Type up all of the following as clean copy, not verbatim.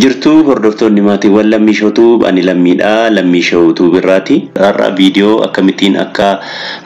Jirtu hordoftoonni maatiiwwan lammiishootuu ani lammiidhaa lammiishootuu birraati. Har'a viidiyoo akkamittiin akka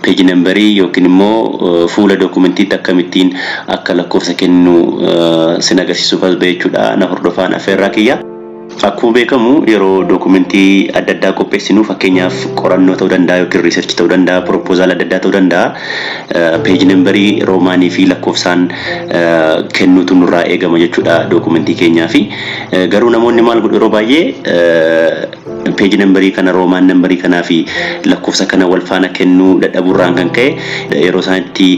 peeji nambarii yookiin immoo fuula dookumentii akkamittiin akka lakkoofsa kennu sin agarsiisuuf as beechuudha. Na hordofaan affeerraa kiyya. Akkuma beekamu yeroo dookumentii adda addaa qopheessinu fakkeenyaaf qorannoo ta'uu danda'a yookiin riisarchi ta'uu danda'a, proposal adda addaa ta'uu danda'a. Peeji nambarii roomaanii fi lakkoofsaan kennuutu nurraa eegama jechuudha dookumentii keenyaa fi garuu namoonni maal godhu yeroo baay'ee peeji nambarii kana roomaan nambarii kanaa fi lakkoofsa kana wal faana kennuu dadhabuurraan kan ka'e yeroo isaanitti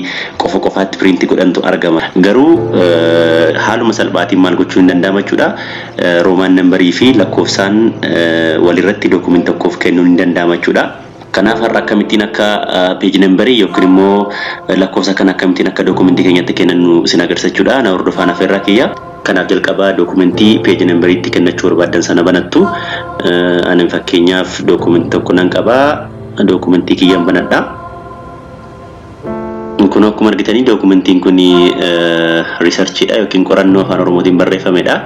qofaatti piriintii godhantu argama. Garuu haaluma salphaatiin maal gochuu hin danda'ama jechuudha. Roomaan nambarii fi lakkoofsaan walirratti dookumentii tokkoof kennuu hin danda'ama jechuudha. Kanaaf har'a akkamittiin akka peeji nambarii yookiin immoo lakkoofsa kana akkamittiin akka dookumentii keenyatti kennu sin agarsiisuudha. Na hordofaan affeerraa kiyya. Kanaaf jalqabaa dookumentii peeji nambariitti kennachuu barbaadan sana banattu. Ani fakkeenyaaf dookumentii tokko nan qabaa. Dookumentii kiyyaan banadha. Kun akkuma argitanii dookumentiin kun riisarchiidha yookiin qorannoo afaan Oromootiin barreeffamedha.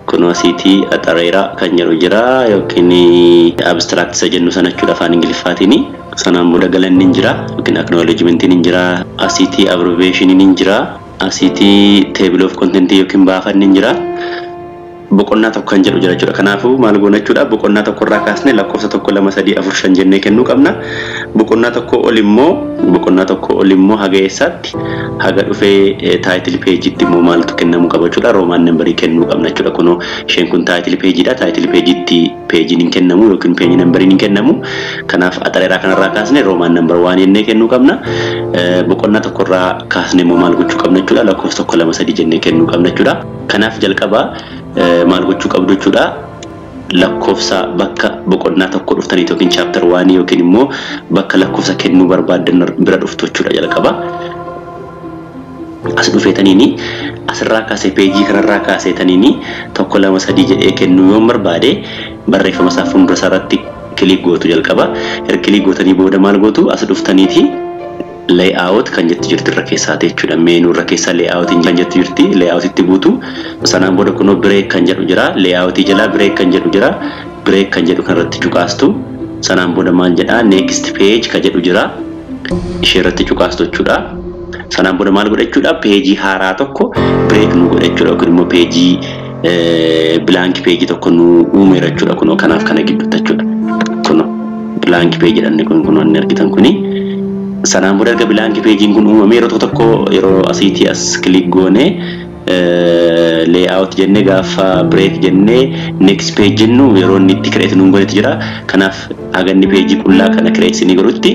Kun asiitii axareera kan jedhu jira yookiin abstract isa jennu sana jechuudha afaan Ingiliffaatiin. Sanaan booda galanni hin jira yookiin acknowledgementiin hin jira. Asiitii abbreviation hin jira. Asiitii table of content yookiin baafanni hin jira. Boqonnaa tokko kan jedhu jira jechuudha. Kanaafuu maal goona jechuudha boqonnaa tokko irraa kaasnee lakkoofsa 1 2 3 4 5 jennee kennuu qabna. Boqonnaa tokko ol immoo haga eessaatti haga dhufee title page-itti immoo maaltu kennamuu qaba jechuudha. Roomaan nambarii kennuu qabna jechuudha. Kunoo isheen kun title page-dha. Title page-itti page-in hin kennamu yookiin page nambariin hin kennamu. Kanaaf axareeraa kanarraa kaasnee roomaan nambar 1 jennee kennuu qabna. Boqonnaa tokko irraa kaasnee immoo maal gochuu qabna jechuudha. Lakkoofsa 1 2 3 jennee kennuu qabna jechuudha. Kanaaf jalqabaa maal gochuu qabdu jechuudha. Lakkoofsa bakka boqonnaa tokko dhuftanii yookiin chapter 1 yookiin immoo bakka lakkoofsa kennuu barbaadan bira dhuftu jechuudha jalqaba. As dhufeetaniini asirraa kaasee peejii kanarraa kaaseetaniini 1 2 3 jedhee kennuu yoo barbaade barreeffama isaa fuuldura isaarratti kilik gootu jalqaba. Erga kilik gootanii booda maal gootu as dhuftaniiti layout kan jettu jirti irra keessaati jechuudha. Meenuu irra keessa layout kan jettu jirti. Layout itti buutu. Sanaan booda kunoo break kan jedhu jira. Layout jala break kan jedhu jira. Break kan jedhu kanarratti cuqaastu. Sanaan booda maal jedha next page kan jedhu jira. Ishee irratti cuqaastu jechuudha. Sanaan booda maal godha jechuudha peejii haaraa tokko break nu godha jechuudha. Yookiin immoo peejii blank page tokko nu uumeera jechuudha. Kunoo kanaaf kana gidduutti jechuudha. Kunoo blank page jedhamni kunoo inni argitan kuni. Sanaan booda erga blank page kun uumame yeroo tokko yeroo asiitii as click goone layout jennee gaafa break jennee next page jennu yeroo inni itti create nu godhetu jira. Kanaaf haganni page qullaa kana create ni godhutti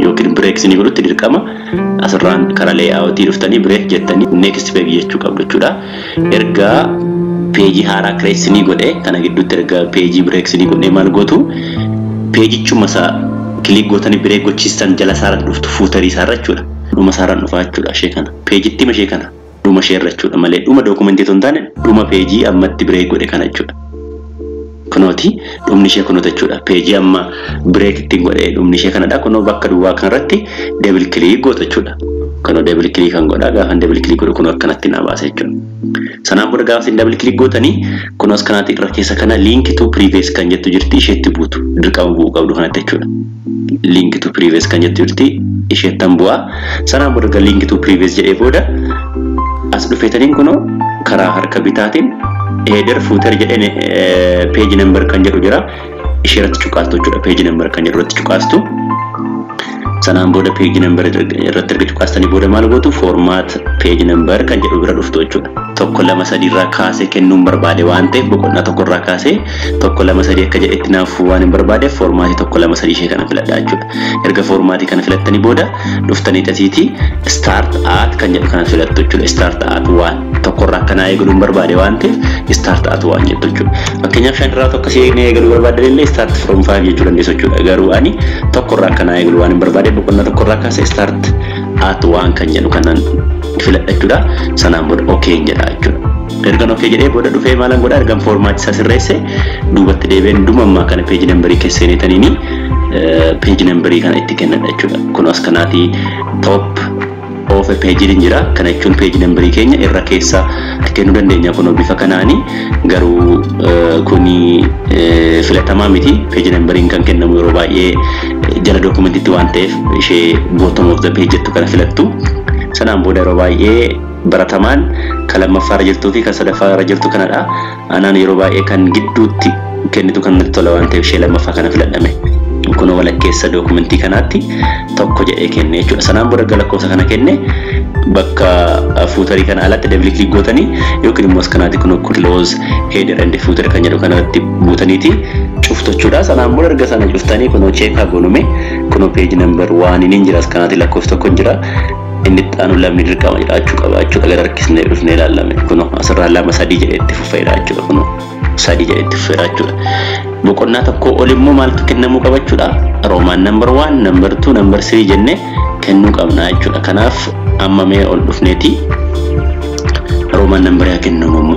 yookiin break ni godhutti dirqama asirraan karaa layout dhuftanii break jettanii next page jechuu qabdu jechuudha. Erga page haaraa create ni godhe kana gidduutti erga page break ni godhe maal gootu page-chuma isaa kilik gootanii break gochiistan jala saaraan dhuftu fuutarii isaarra jechuudha. Dhuma saaraan dhufaa jechuudha ishee kana. Peejitti ishee kana. Dhuma ishee irra jechuudha malee dhuma dookumentii osoo hin taane dhuma peejii ammatti break godhe kana jechuudha. Kunooti dhumni ishee kunoota jechuudha. Peejii amma break ittiin godhe dhumni ishee kanadha. Kunoo bakka duwwaa kanarratti double click goota jechuudha. Kunoo double click kan godhaa gaafa double click godhu kunoo akkanatti na baasa jechuudha. Sanaan booda gaafa double click gootanii kunoo as kanaatti irra keessa kana link to previous kan jettu jirti isheetti buutu. Dirqama bu'uu qabdu kanatti jechuudha. Link to previous kan jettu jirti isheettan bu'aa. Sanaan booda link to previous jedhee booda as dhufeetaniin kunoo karaa harka bitaatiin header footer jedhee page number kan jedhu jira. Ishee irratti cuqaastu jechuudha. Page number kan jedhu irratti cuqaastu. Sanaan booda page number irratti erga cuqaastanii booda maal gootu format page number kan jedhu bira dhuftu jechuudha. 1 2 3 irraa kaasee kennuun barbaade waan ta'eef boqonnaa tokko irraa kaasee 1 2 3 akka jedhetti naaf waan hin barbaade formatii 1 2 3 ishee kana filadha jechuudha. Erga formatii kana filattanii booda dhuftanii tasiitii start at kan jedhu kana filattu jechuudha. Start at waan tokko irraa kana eegaluun barbaade waan ta'eef start at waan jettu jechuudha. Fakkeenyaaf 5 irraa tokko si eegaluu barbaade illee start from 5 jechuu dandeessu jechuudha. Garuu ani tokko irraa kana eegaluu waan hin barbaade boqonnaa tokko irraa kaasee start at waan kan jedhu kanaan filadha jechuudha. Sanaan booda okay jedha jechuudha. Ergan okay jedhee booda dhufee maalan godha ergan formaati isaa sirreesse duubatti deebi'een dhumammaa kana page numberii keessaniitaniini page numberii kana itti kennadha jechuudha. Kun as kanaati top of a page jira kana jechuun page number keenya irra keessa kennu dandeenya kun bifa kanaani garuu kuni filatamaa miti page numbering kan kennamu yeroo baay'ee jala dokumentiitti waan ta'eef ishee bottom of the page jettu kana filattu sanaan booda yeroo baay'ee baratamaan kan lammaffaarra jirtuu fi kan sadaffaarra jirtu kanadha anaan yeroo baay'ee kan gidduutti kennitu kan natti tola waan ta'eef ishee lammaffaa kana filadhame kuno walakkeessa dokumentii kanaatti tokko jedhee kenne jechuudha sanaan booda galakkoofsa kana kenne bakka footerii kana alatti double click gootanii yookiin immoo kanaatti kuno close header and footer kan jedhu kanatti buutaniiti cuftachuudha sanaan booda erga sana cuftanii kuno check goonume kuno page number 1 in jira kanaatti lakkoofsa tokko jira inni xaanu lamni dirqama jedhachuu qabaachuu agar harkisnee dhufnee ilaalame kuno asirraa lama sadii jedheetti fufeera jechuudha kuno sadii jedheetti fufeera jechuudha boqonnaa tokko olimmoo maaltu kennamuu qabachuudha Roman number 1 number 2 number 3 jenne kennuu qabna jechuudha kanaaf amma mee ol dhufneeti Roman number yaa kennamu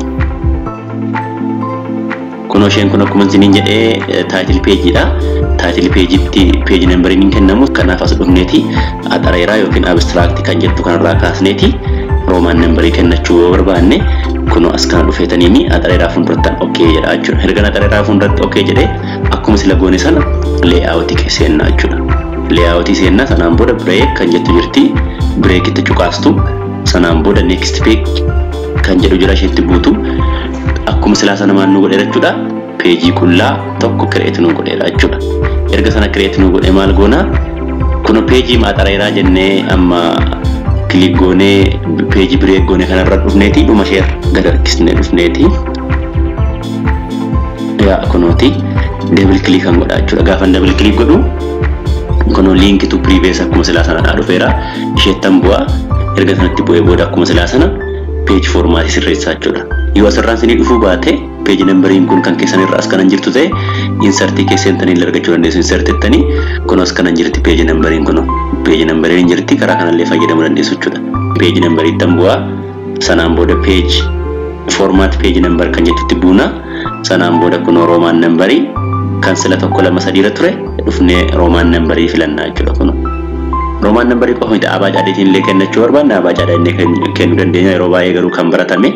kuno isheen kun akkuma isiniin jedhee title page dha title page itti page numbering kennamu kanaaf as dhufneeti axareeraa yookiin abstract kan jettu kanarraa kaasneeti Roman number kennachuu barbaanne kuno as kana dhufeetaniini axareeraa fuuldurattan okay jedha jechuudha erga axareeraa fuulduratti okay jedhee akkuma sila goone sana layout keesseenna jechuudha layout seenna sanaan booda break kan jettu jirti break itti cuqaastu sanaan booda next page kan jedhu jira isheetti buutu akkuma sila sana maannu godheera jechuudha page qullaa tokko create nu godheera jechuudha erga sana create nu godhe maal goona kuno page maaxareeraa jennee amma click goone page break goone kanarra dhufneeti dhuma share gad harkisnee dhufneeti yaa kunooti double click kan godha jechuudha gaafa double click godhu kuno link to previous akkuma sila sana dhufeera isheettan bu'a erga sanatti bu'ee booda akkuma sila sana page format sirreessaa jechuudha yoo asirraan sinii dhufuu baate page numbering kun kan keessan irraa as kanan jirtu ta'e insert keessantanii argachuu dandeessu insert ettanii kun as kanan jirti page numbering kun page numbering jirti karaa kanallee fayyadamuu dandeessu jechuudha page numbering tan bu'aa sanaan booda page format page number kan jettutti buuna sanaan booda kun Roman numbering kan sila tokko lama sadii irra ture dhufnee Roman numbering filannaa jechuudha kun Roman numbering qofa miti abaacaadhaan illee kennachuu barbaanna abaacaadhaan kennuu dandeenya yeroo baay'ee garuu kan baratame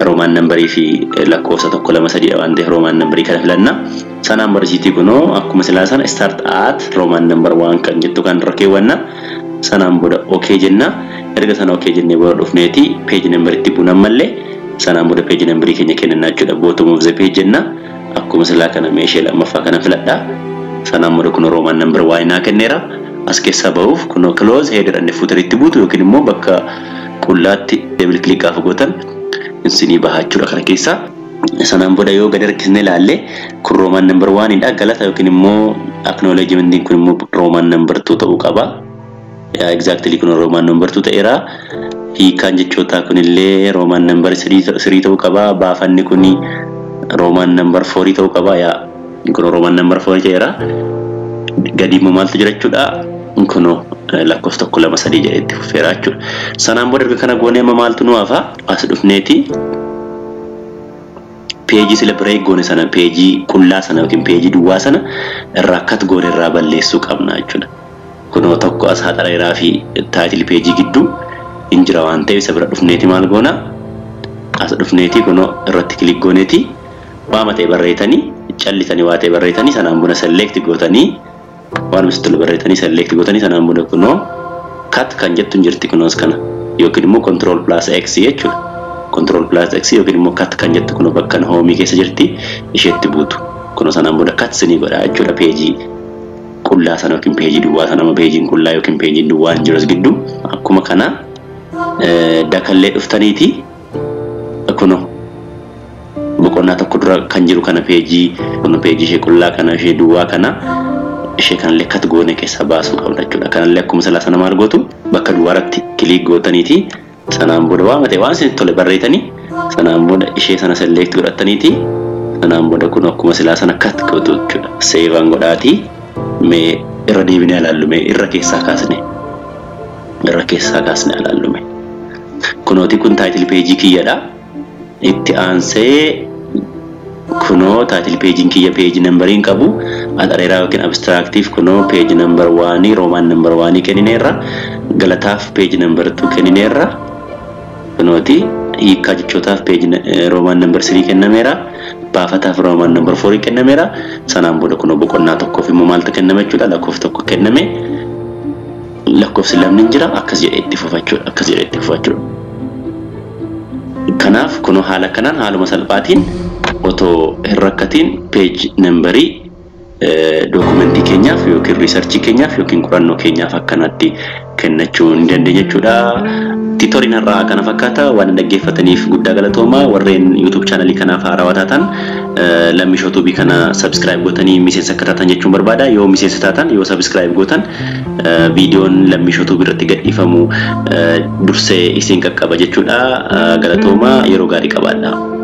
Roman numbering fi lakkoofsa tokko lama sadii waan ta'eef Roman numbering kana filanna sanaan barsiitii kunoo akkuma silaa sana start at Roman number 1 kan jettu kan rakkeewwanna sanaan booda okay jenna erga sana okay jennee booda dhufneeti page number itti buunan mallee sanaan booda page number keenya kennannaa jechuudha bottom of the page jenna akkuma silaa kana meeshee lammaffaa kana filadha sanaan booda kunoo Roman number 1 naa kenneera as keessa ba'uuf kunoo close header and footer itti buutu yookiin immoo bakka qullaatti double click gaafa gootan insinii bahachuudha kana keessa sanaan booda yoo gad harkisnee ilaalle kun Roman number 1 dha galata yookiin immoo acknowledgement kun immoo Roman number 2 ta'uu qaba exactly kun Roman number 2 ta'eera hiikaan jechoota kunillee Roman number 3 ta'uu qaba baafanni kuni Roman number 4 ta'uu qaba yaa kun Roman number 4 ta'eera gadi immoo maaltu jira jechuudha kuno lakkoofsa tokko lama sadii jedhetti fufeera jechuudha sanaan booda erga kana goonee amma maaltu nu hafa as dhufneeti page sila break goone sana page qullaa sana yookiin page duwwaa sana irraa cut goone irraa balleessuu qabna jechuudha kuno tokko as haxareeraa fi title page gidduu injira waan ta'eef isa bira dhufneeti maal goona as dhufneeti kuno irratti click gooneeti waama ta'e barreetanii callisanii waa ta'e barreetanii sanaan booda select gootanii waan mistul barreetanii select gootanii sanaan booda kuno cut kan jettu jirti kunoos kana yookiin immoo control plus x jechuudha control plus x yookiin immoo cut kan jettu kuno bakka home keessa jirti isheetti buutu kuno sanaan booda cut sinii godha jechuudha page qullaa sana yookiin page duwwaa sana page qullaa yookiin page duwwaa jiru gidduu akkuma kana dakallee dhuftaniiti kuno boqonnaa tokko dura kan jiru kana page kuno page ishee qullaa kana ishee duwwaa kana ishee kan lekkat goone keessa baasuu qabna jechuudha kanallee akkuma sala sana maal gootu bakka duwwaaratti click gootaniiti sanaan booda waan ta'e waan isin tole barreetanii sanaan booda ishee sana select godhataniiti sanaan booda kun akkuma sila sana cut gootu jechuudha save an godhaati mee irra deebinee ilaallume irra keessaa kaasne ilaallume kunooti kun title page kiyyadha itti aansee kuno title page kiyya page numbering qabu axareeraa yookiin abstractive kuno page number 1 Roman number 1 kennineerra galataaf page number 2 kennineerra kunooti hiikkaa jechootaaf page Roman number 3 kennameera baafata Roman number 4 kennameera sanaan booda kuno boqonnaa tokkoof immoo maaltu kenname jechuudha lakkoofsa tokko kenname lakkoofsi lamni jira akkas jedhee itti fufachuudha kanaaf kuno haala kanaan haaluma salphaatiin otoo hin rakkatiin page numberii dokumentii keenyaaf yookiin research keenyaaf yookiin qorannoo keenyaaf akkanatti kennachuu ni dandeenya jechuudha. Titoriin har'aa kana fakkaata waan dhaggeeffataniif guddaa galatooma warreen YouTube channel kanaaf haarawaa taatan lammishoota bii kana subscribe gootanii miseensa akka taatan jechuun barbaada yoo miseensa taatan yoo subscribe gootan viidiyoon lammishoota biratti gadhiifamu dursee isin qaqqaba jechuudha galatooma yeroo gaarii qabaadha.